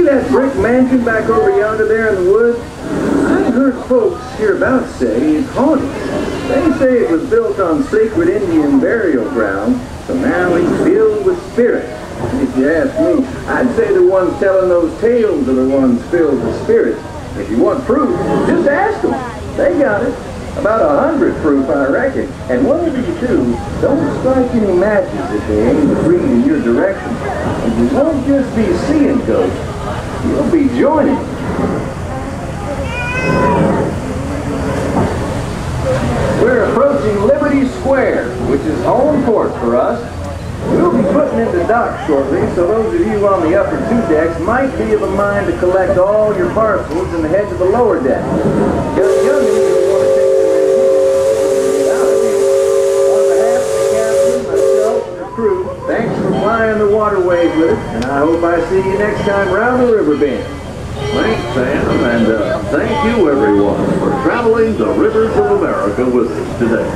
that brick mansion back over yonder there in the woods? I've heard folks hereabouts say it's haunted. They say it was built on sacred Indian burial ground, so now it's filled with spirits. If you ask me, I'd say the ones telling those tales are the ones filled with spirits. If you want proof, just ask them. They got it. About 100 proof, I reckon. And whatever you do, don't strike any matches if they aim to breathe in your direction. And you won't just be seeing ghosts, you'll be joining. We're approaching Liberty Square, which is home court for us. We'll be putting into dock shortly, so those of you on the upper two decks might be of a mind to collect all your parcels and head to the lower deck. Young youngins will want to take them out of here. On behalf of the captain, myself, and the crew, thanks for flying the waterways with us, and I hope I see you next time round the river bend. Thanks, Sam, and thank you, everyone, for traveling the rivers of America with us today.